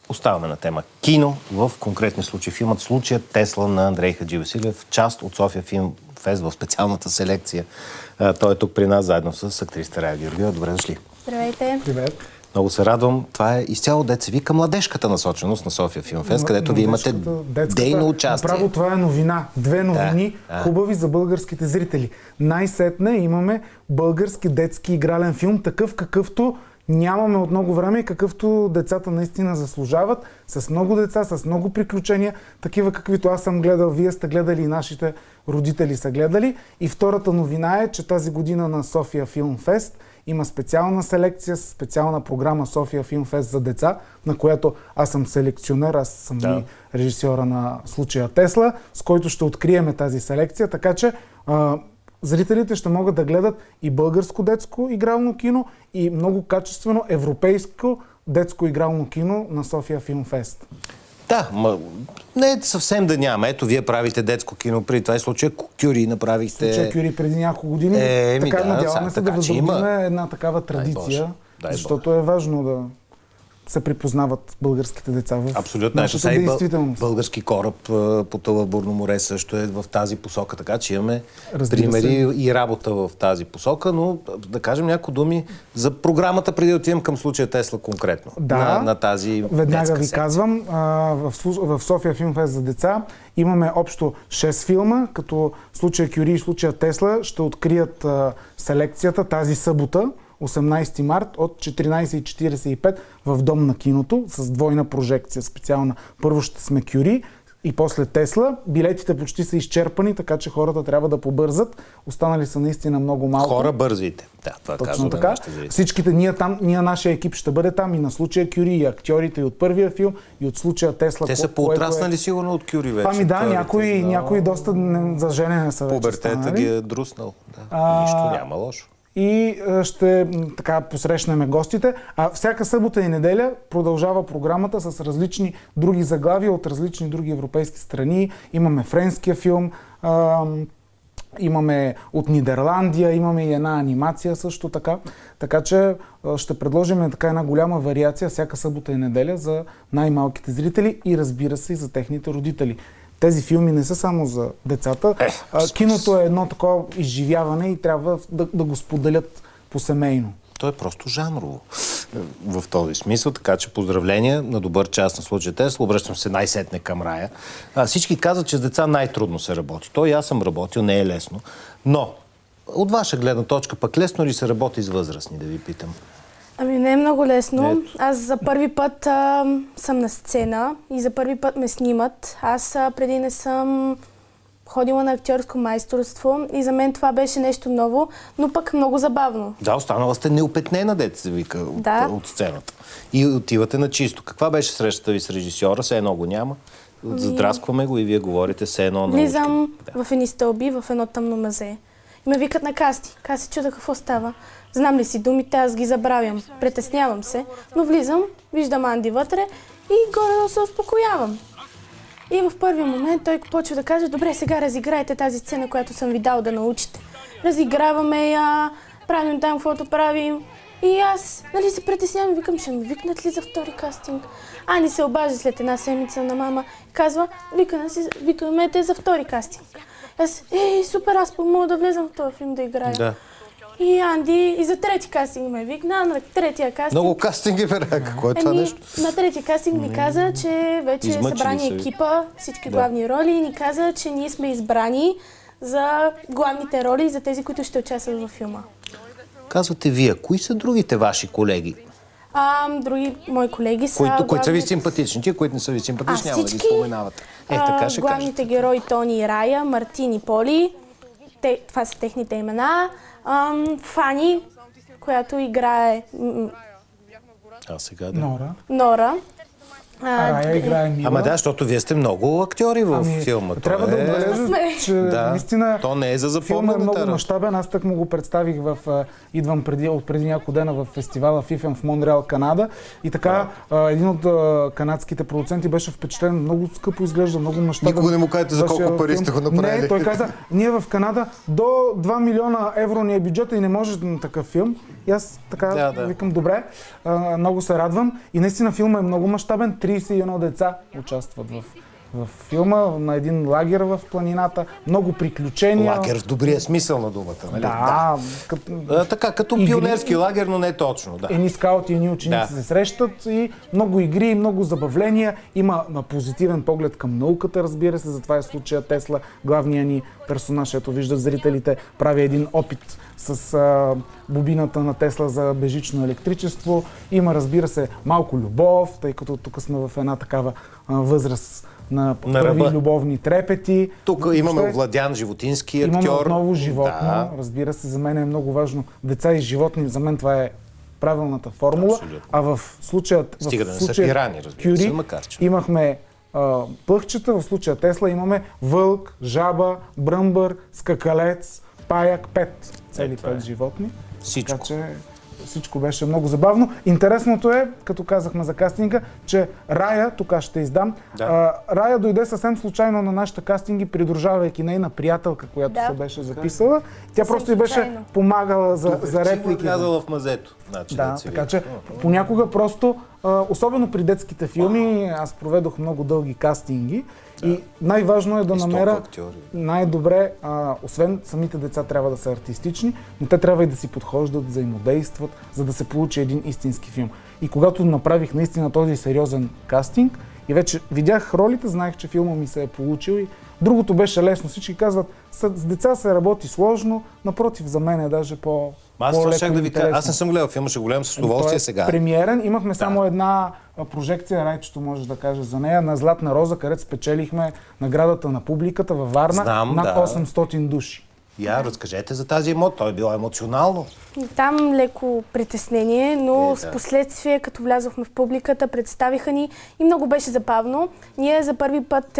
Оставаме на тема кино. В конкретни случаи филмът "Случая Тесла" на Андрей Хадживасилев, част от София Филм Фест в специалната селекция. Той е тук при нас заедно с актрисата Рая Георгиева. Добре дошли. Здравейте. Привет. Много се радвам. Това е изцяло деца вика младежката насоченост на София Филм Фест, където вие имате дейно участие. Направо това е новина. Две новини, хубави за българските зрители. Най-сетне имаме български детски игрален филм, такъв какъвто нямаме от много време и какъвто децата наистина заслужават. С много деца, с много приключения, такива каквито аз съм гледал, вие сте гледали и нашите родители са гледали. И втората новина е, че тази година на София Филм Фест има специална селекция, специална програма София Филм Фест за деца, на която аз съм селекционер, аз съм и режисьора на "Случая Тесла", с който ще откриеме тази селекция, така че зрителите ще могат да гледат и българско детско игрално кино, и много качествено европейско детско игрално кино на София Филм Фест. Да, не е съвсем да няма. Ето, вие правите детско кино, при това "Случая Кюри" направихте. "Случая Кюри" преди няколко години. Така надяваме се да възобновим една такава традиция, защото е важно да се припознават българските деца в нашата действителност. Български кораб потъва в Бурно море също е в тази посока, така че имаме примери и работа в тази посока, но да кажем няколко думи за програмата, преди да отидем към "Случая Тесла" конкретно. Да, на тази веднага ви казвам, в София Филм Фест за деца имаме общо 6 филма, като "Случая Кюри" и "Случая Тесла" ще открият селекцията тази събота, 18 март от 14:45 в Дом на киното с двойна прожекция специална. Първо ще сме "Кюри" и после "Тесла". Билетите почти са изчерпани, така че хората трябва да побързат. Останали са наистина много малко. Хора, бързайте. Да, това точно така. Всичките ние, нашия екип ще бъде там и на "Случая Кюри", и актьорите и от първия филм, и от "Случая Тесла". Те са поотраснали сигурно от Кюри вече. Ами да, някои доста за женене са вече. Пубертета ги е друснал. Да. Нищо няма лошо. И ще така посрещнем гостите. А всяка събота и неделя продължава програмата с различни други заглавия от различни други европейски страни. Имаме френския филм, имаме от Нидерландия, имаме и една анимация също така. Така че ще предложим така една голяма вариация всяка събота и неделя за най-малките зрители и, разбира се, и за техните родители. Тези филми не са само за децата. Киното е едно такова изживяване и трябва да го споделят посемейно. То е просто жанрово в този смисъл, така че поздравления на добър час на "Случая Тесла". Обръщам се най-сетне към Рая. Всички казват, че с деца най-трудно се работи. То и аз съм работил, не е лесно. Но от ваша гледна точка пък лесно ли се работи с възрастни, да ви питам? Ами не е много лесно. Аз за първи път съм на сцена и за първи път ме снимат. Аз преди не съм ходила на актьорско майсторство и за мен това беше нещо ново, но пък много забавно. Да, останала сте неопетнена, дете се вика, от сцената. И отивате на чисто. Каква беше срещата ви с режисьора? Все едно го няма. Задраскваме го и вие говорите все едно на влизам в едни стълби, в едно тъмно мазе. И ме викат на кастинг. Аз се чуда какво става. Знам ли си думите, аз ги забравям. Притеснявам се, но влизам, виждам Анди вътре и горе се успокоявам. И в първия момент той почва да каже: "Добре, сега разиграйте тази сцена, която съм ви дал да научите." Разиграваме я, правим там каквото правим. И аз, се притеснявам и викам: "Ще ме викнат ли за втори кастинг?" Ани се обажда след една седмица на мама, казва: "Викаме те за втори кастинг." Аз: "Супер, аз мога да влезам в този филм да играя." Да. И Анди и за трети кастинг ме викна, на третия кастинг... Много кастинги, бе, какво е това нещо? На третия кастинг ми каза, че вече е събрани екипа, всички главни роли, и ни каза, че ние сме избрани за главните роли и за тези, които ще участват във филма. Казвате вие, кои са другите ваши колеги? Други мои колеги са... Които са ви симпатични, тия, които не са ви симпатични, няма да ги споменавате. Така ще главните герои Тони и Рая, Мартин и Поли, това са техните имена. Фани, която играе... сега Нора. Рая играе Мила. Ама да, защото вие сте много актьори в филма. Трябва да отбележа, че наистина то не е за филмът е много мащабен. Аз так му го представих идвам преди няколко дена в фестивала FIFM в Монреал, Канада. И така, един от канадските продуценти беше впечатлен. Много скъпо изглежда, много мащабен. Никога не му кажете за колко пари сте го направили. Не, той каза: "Ние в Канада до 2 милиона евро ни е бюджета и не може на такъв филм." И аз така викам: "Добре, много се радвам." И наистина филмът е много мащабен. 31 деца участват в филма, на един лагер в планината, много приключения. Лагер в добрия смисъл на думата, нали? Да. Така, като пионерски лагер, но не точно. Да. Едни скаути и едни ученици се срещат и много игри, много забавления. Има позитивен поглед към науката, разбира се, затова е случая Тесла. Главният ни персонаж, ето виждат зрителите, прави един опит с бобината на Тесла за бежично електричество. Има, разбира се, малко любов, тъй като тук сме в една такава възраст на първи любовни трепети. Тук имаме овладян животински актьор. Имаме отново животно. Разбира се, за мен е много важно деца и животни. За мен това е правилната формула. Абсолютно. А в случая Кюри имахме пъхчета, в случая Тесла имаме вълк, жаба, бръмбър, скакалец, паяк, 5 животни. Всичко. Така че всичко беше много забавно. Интересното е, като казахме за кастинга, че Рая, тук аз ще издам, Рая дойде съвсем случайно на нашите кастинги, придружавайки нейна приятелка, която се беше записала. Тя просто й беше помагала за реплики. Казала в мазето. Така че понякога просто, особено при детските филми, аз проведох много дълги кастинги. И най-важно е да намеря най-добре, освен самите деца трябва да са артистични, но те трябва и да си подхождат, взаимодействат, за да се получи един истински филм. И когато направих наистина този сериозен кастинг и вече видях ролите, знаех, че филма ми се е получил и другото беше лесно. Всички казват, с деца се работи сложно, напротив, за мен е даже Аз не съм гледал филма, ще го гледам с удоволствие сега. Премиерен, имахме само една прожекция, Райчето може да каже за нея, на Златна роза, където спечелихме наградата на публиката във Варна, над 800 души. Разкажете за тази емоция, то е било емоционално. Там леко притеснение, но с последствие, като влязохме в публиката, представиха ни и много беше забавно. Ние за първи път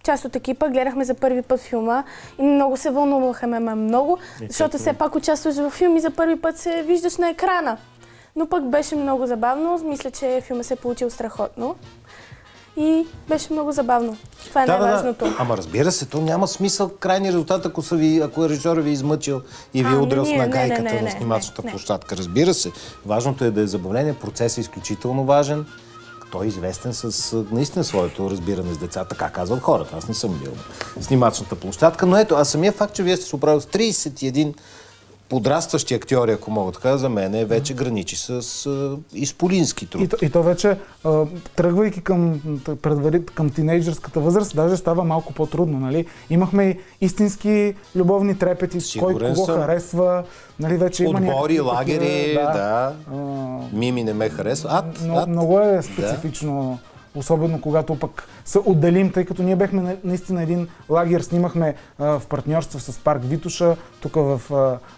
част от екипа гледахме за първи път филма и много се вълнувахме много, защото все пак участваш в филм и за първи път се виждаш на екрана. Но пък беше много забавно, мисля, че филма се е получил страхотно и беше много забавно. Това е най-важното. Ама разбира се, то няма смисъл крайния резултат, ако режисьорът ви е измъчил и ви е удрил с нагайката на снимачната площадка. Разбира се, важното е да е забавление, процесът е изключително важен. Той е известен с наистина своето разбиране с децата, така казват хората. Аз не съм бил на снимачната площадка, но ето, самия факт, че вие сте се оправили с 31 подрастващи актьори, ако мога така, за мен вече граничи с изполински труд. И то вече, тръгвайки към тинейджърската възраст, даже става малко по-трудно, нали? Имахме и истински любовни трепети, кой кого харесва, нали, вече има отбори, лагери, Мими не ме харесва. Много е специфично. Особено когато пък се отделим, тъй като ние бехме наистина един лагер, снимахме в партньорство с парк Витоша, тук в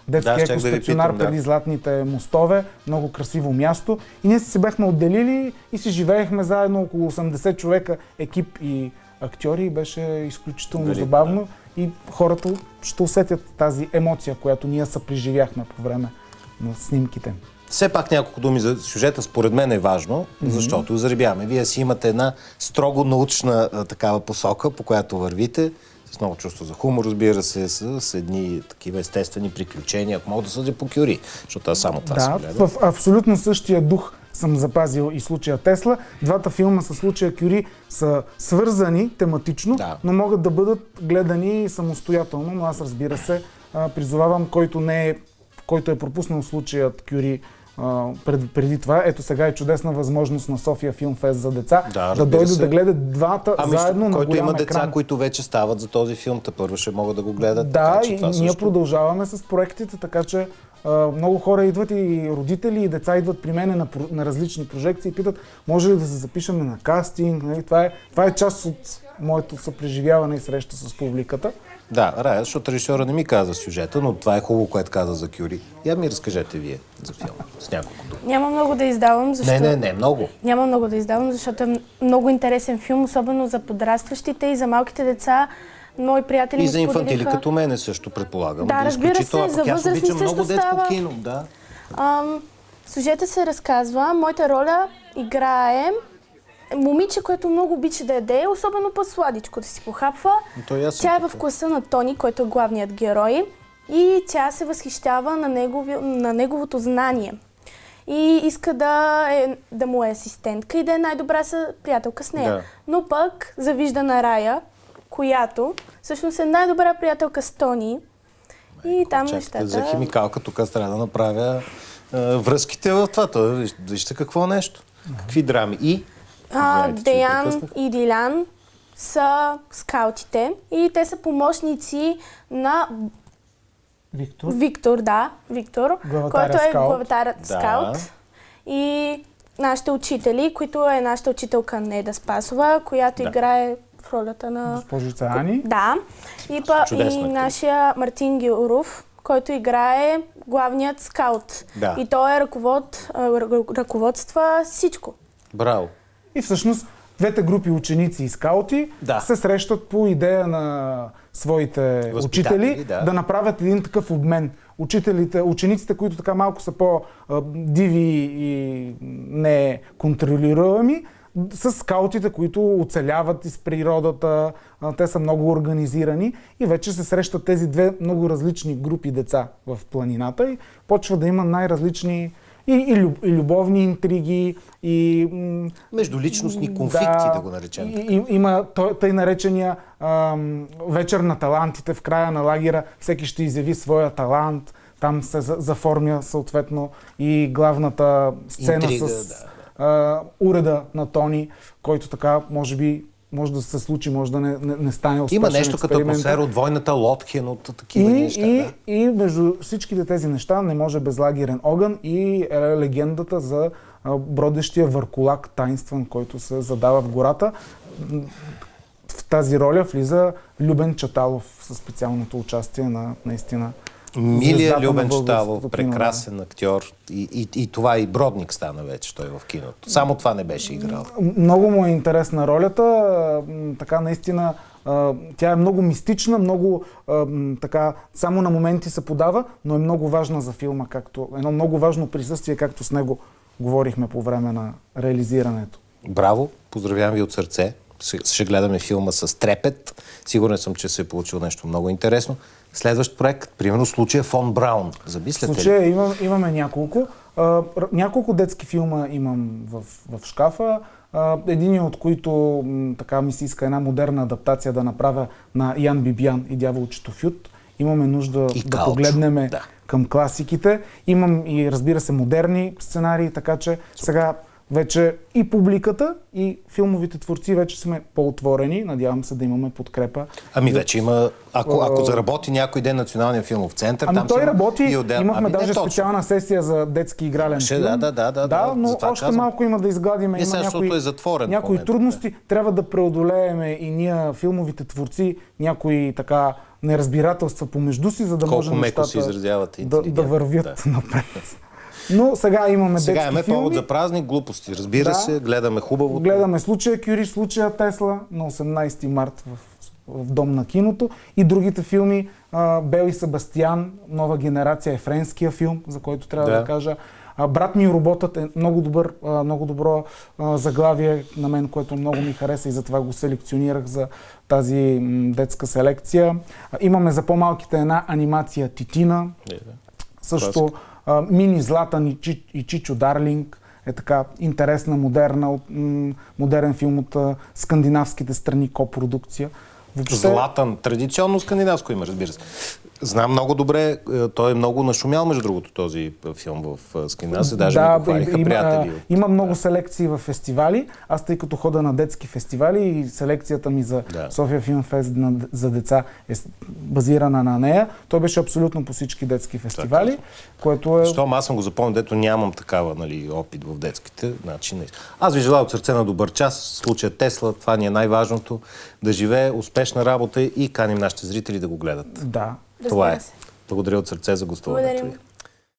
детския екостационар преди Златните мостове, много красиво място. И ние се бехме отделили и си живеехме заедно около 80 човека, екип и актьори. Беше изключително забавно и хората ще усетят тази емоция, която ние съпреживяхме по време на снимките. Все пак няколко думи за сюжета, според мен е важно, защото заребяваме. Вие си имате една строго научна такава посока, по която вървите, с много чувство за хумор, разбира се, с едни такива естествени приключения, ако мога да съдя по Кюри, защото аз само това съм гледал. В абсолютно същия дух съм запазил и случая Тесла. Двата филма със случая Кюри са свързани тематично, но могат да бъдат гледани самостоятелно, но аз, разбира се, призовавам който е пропуснал случаят Кюри преди това. Ето сега е чудесна възможност на София Филмфест за деца да дойдат да гледат двата заедно на голям екран. Който има деца, които вече стават за този филм, първо ще могат да го гледат. Да, и ние продължаваме с проектите, така че много хора идват и родители, и деца идват при мен на различни прожекции и питат, може ли да се запишем на кастинг? Това е част от моето съпреживяване и среща с публиката. Да, Рая, защото режисьора не ми каза сюжета, но това е хубаво, което каза за Кюри. Я ми разкажете вие за филма, с няколко думи. Няма много да издавам, защото... Не, много. Няма много да издавам, защото е много интересен филм, особено за подрастващите и за малките деца. Мои приятели и за инфантили като мене също, предполагам. Да, разбира се, за възрастни също става. Кино, да. Сюжета се разказва, моята роля играе момиче, което много обича да яде, особено по-сладичко да си похапва. Тя е в класа на Тони, който е главният герой, и тя се възхищава на неговото знание. и иска да му е асистентка и да е най-добра приятелка с нея. Да. Но пък завижда на Рая, която всъщност е най-добра приятелка с Тони. И там нещата... За химикалка тук трябва да направя връзките в това. Вижте какво нещо. Какви драми. И? Деян и Дилян са скаутите и те са помощници на Виктор, който е главатарът скаут. И нашите учители, които е нашата учителка Неда Спасова, която играе в ролята на... Госпожица Ани. Да. И нашия Мартин Гилров, който играе главният скаут. Да. И той ръководства всичко. Браво. И всъщност двете групи ученици и скаути се срещат по идея на своите учители да направят един такъв обмен. Учениците, които така малко са по-диви и неконтролируеми, с скаутите, които оцеляват из природата, те са много организирани и вече се срещат тези две много различни групи деца в планината и почва да има най-различни и любовни интриги, и... междуличностни конфликти, да го наречем. Има тъй наречения вечер на талантите в края на лагера. Всеки ще изяви своя талант. Там се заформя съответно и главната сцена с уреда на Тони, който така може да се случи, може да не стане успешен експеримент. Има нещо като атмосфера от войната Лотхен, от такива неща. И между всичките тези неща не може без лагерен огън и легендата за бродещия върколак тайнствен, който се задава в гората. В тази роля влиза Любен Чаталов със специалното участие на наистина Милия Любен Чаталов, прекрасен актьор. И това и Бродник стана вече той в киното. Само това не беше играл. Много му е интересна ролята. Така наистина тя е много мистична, много така само на моменти се подава, но е много важна за филма, едно много важно присъствие, както с него говорихме по време на реализирането. Браво! Поздравявам ви от сърце. Ще гледаме филма с трепет. Сигурен съм, че се е получило нещо много интересно. Следващ проект, примерно случая Фон Браун. Замисляте ли? Случая имаме няколко. Няколко детски филма имам в шкафа. Един от които така ми се иска една модерна адаптация да направя на Ян Бибиян и Дяволчето Фют. Имаме нужда да погледнем към класиките. Имам и, разбира се, модерни сценарии, така че сега вече и публиката, и филмовите творци вече сме по-отворени. Надявам се да имаме подкрепа. Вече има... Ако заработи някой ден Националния филмов център, там той работи. и отдел... Имахме даже специална сесия за детски игрален филм. Да, но още малко има да изгладиме. Има някои трудности. Трябва да преодолееме и ние, филмовите творци, някои така неразбирателства помежду си, за да можем нещата да вървят напред. Но сега имаме детски филми. Сега имаме повод за празник, глупости. Разбира се, гледаме хубаво. Гледаме случая Кюри, случая Тесла на 18 март в Дом на киното. И другите филми, Бел и Себастиян, нова генерация, е френския филм, за който трябва да кажа. Брат ми и роботът е много добро заглавие на мен, което много ми хареса и затова го селекционирах за тази детска селекция. Имаме за по-малките една анимация Титина. Също Мини Златан и Чичо Дарлинг е така интересна, модерен филм от скандинавските страни, копродукция. Златан, традиционно скандинавско има, разбира се. Знам много добре, той е много нашумял, между другото, този филм в Скандинавия. Даже ми го хвалиха приятели. Има много селекции в фестивали. Аз, тъй като хода на детски фестивали и селекцията ми за София Филм Фест за деца е базирана на нея, той беше абсолютно по всички детски фестивали, което е... Щом аз съм го запомнил, дето нямам такава опит в детските. Аз ви желая от сърце на добър час. Случая Тесла, това ни е най-важното. Да живее успешна работа и каним нашите зрители да го гледат. Да. Това е. Благодаря от сърце за гостуването ви.